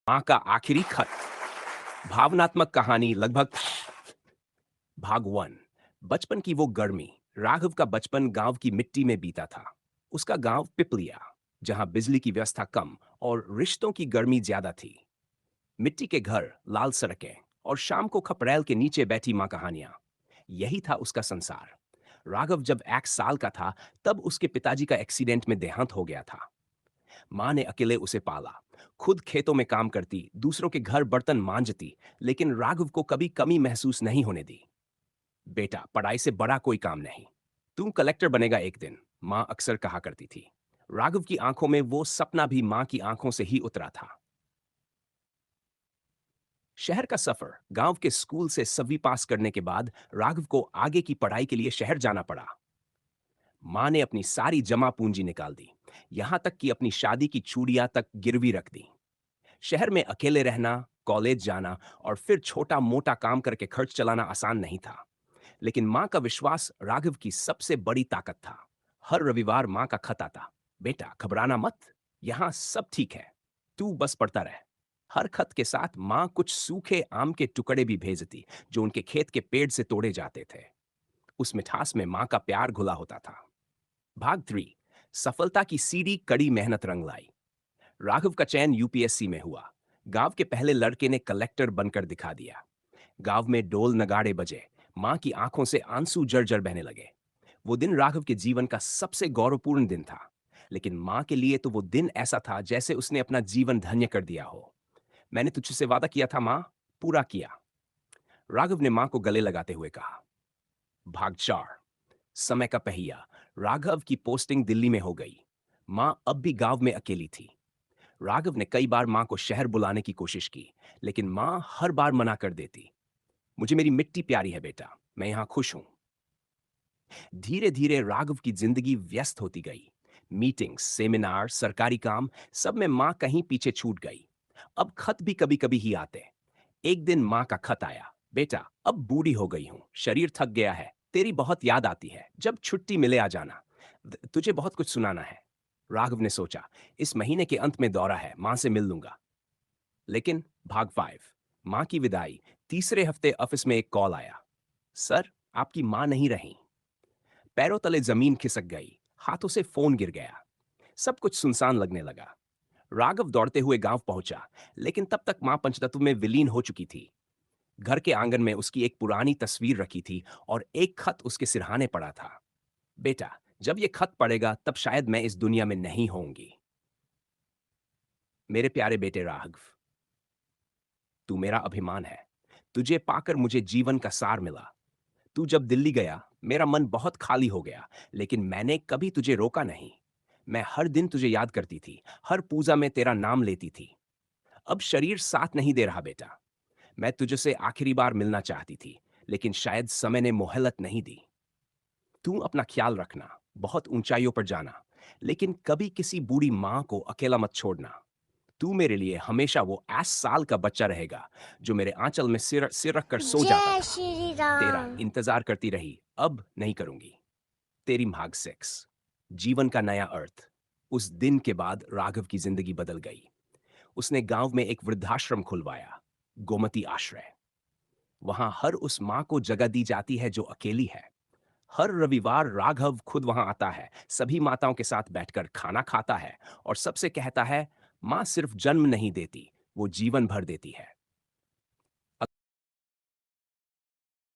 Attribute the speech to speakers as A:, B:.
A: माँ का आखिरी खत। भावनात्मक कहानी लगभग। भाग वन। बचपन की वो गर्मी। राघव का बचपन गांव की मिट्टी में बीता था। उसका गांव पिपलिया, जहां बिजली की व्यवस्था कम और रिश्तों की गर्मी ज्यादा थी। मिट्टी के घर, लाल सड़कें और शाम को खपरेल के नीचे बैठी माँ कहानियां, यही था उसका संसार। राघव जब 1 साल का था तब उसके पिताजी का एक्सीडेंट में देहांत हो गया था। माँ ने अकेले उसे पाला, खुद खेतों में काम करती, दूसरों के घर बर्तन मांजती, लेकिन राघव को कभी कमी महसूस नहीं होने दी। बेटा, पढ़ाई से बड़ा कोई काम नहीं, तू कलेक्टर बनेगा एक दिन, माँ अक्सर कहा करती थी। राघव की आंखों में वो सपना भी माँ की आंखों से ही उतरा था। शहर का सफर। गांव के स्कूल से 10वीं पास करने के बाद राघव को आगे की पढ़ाई के लिए शहर जाना पड़ा। माँ ने अपनी सारी जमा पूंजी निकाल दी, यहां तक कि अपनी शादी की चूड़ियां तक गिरवी रख दी। शहर में अकेले रहना, कॉलेज जाना और फिर छोटा मोटा काम करके खर्च चलाना आसान नहीं था। लेकिन मां का विश्वास राघव की सबसे बड़ी ताकत था। हर रविवार मां का खत आता। बेटा, घबराना मत, यहां सब ठीक है, तू बस पढ़ता रह। हर खत के साथ मां कुछ सूखे आम के टुकड़े भी भेजती, जो उनके खेत के पेड़ से तोड़े जाते थे। उस मिठास में मां का प्यार घुला होता था। भाग 3। सफलता की सीढ़ी, कड़ी मेहनत रंग लाई। राघव का चयन यूपीएससी में हुआ। गांव के पहले लड़के ने कलेक्टर बनकर दिखा दिया। गांव में ढोल नगाड़े बजे, मां की आंखों से आंसू जर्जर बहने लगे। वो दिन राघव के जीवन का सबसे गौरवपूर्ण दिन था। लेकिन मां के लिए तो वो दिन ऐसा था जैसे उसने अपना जीवन धन्य कर दिया हो। मैंने तुझसे वादा किया था मां, पूरा किया, राघव ने मां को गले लगाते हुए कहा। भाग 4। समय का पहिया। राघव की पोस्टिंग दिल्ली में हो गई। मां अब भी गांव में अकेली थी। राघव ने कई बार मां को शहर बुलाने की कोशिश की, लेकिन मां हर बार मना कर देती। मुझे मेरी मिट्टी प्यारी है बेटा, मैं यहां खुश हूं। धीरे धीरे राघव की जिंदगी व्यस्त होती गई। मीटिंग्स, सेमिनार, सरकारी काम, सब में मां कहीं पीछे छूट गई। अब खत भी कभी कभी ही आते। एक दिन मां का खत आया। बेटा, अब बूढ़ी हो गई हूं, शरीर थक गया है, तेरी बहुत याद आती है, जब छुट्टी मिले आ जाना, तुझे बहुत कुछ सुनाना है। राघव ने सोचा, इस महीने के अंत में दौरा है, मां से मिल लूंगा। लेकिन भाग 5। मां की विदाई। तीसरे हफ्ते ऑफिस में एक कॉल आया। सर, आपकी मां नहीं रही। पैरों तले जमीन खिसक गई, हाथों से फोन गिर गया। सब कुछ सुनसान लगने लगा। राघव दौड़ते हुए गांव पहुंचा, लेकिन तब तक मां पंचतत्व में विलीन हो चुकी थी। घर के आंगन में उसकी एक पुरानी तस्वीर रखी थी और एक खत उसके सिरहाने पड़ा था। बेटा, जब ये खत पड़ेगा तब शायद मैं इस दुनिया में नहीं होंगी। मेरे प्यारे बेटे राघव, तू मेरा अभिमान है। तुझे पाकर मुझे जीवन का सार मिला। तू जब दिल्ली गया, मेरा मन बहुत खाली हो गया, लेकिन मैंने कभी तुझे रोका नहीं। मैं हर दिन तुझे याद करती थी, हर पूजा में तेरा नाम लेती थी। अब शरीर साथ नहीं दे रहा बेटा। मैं तुझसे आखिरी बार मिलना चाहती थी, लेकिन शायद समय ने मोहलत नहीं दी। तू अपना ख्याल रखना, बहुत ऊंचाइयों पर जाना, लेकिन कभी किसी बूढ़ी मां को अकेला मत छोड़ना। तू मेरे लिए हमेशा वो 8 साल का बच्चा रहेगा, जो मेरे आंचल में सिर सिर रखकर सो जाता
B: जय
A: था।
B: श्री
A: तेरा
B: राम।
A: इंतजार करती रही, अब नहीं करूंगी। तेरी भाग 6। जीवन का नया अर्थ। उस दिन के बाद राघव की जिंदगी बदल गई। उसने गांव में एक वृद्धाश्रम खुलवाया, गोमती आश्रय। वहां हर उस मां को जगह दी जाती है जो अकेली है। हर रविवार राघव खुद वहां आता है, सभी माताओं के साथ बैठकर खाना खाता है और सबसे कहता है, मां सिर्फ जन्म नहीं देती, वो जीवन भर देती है।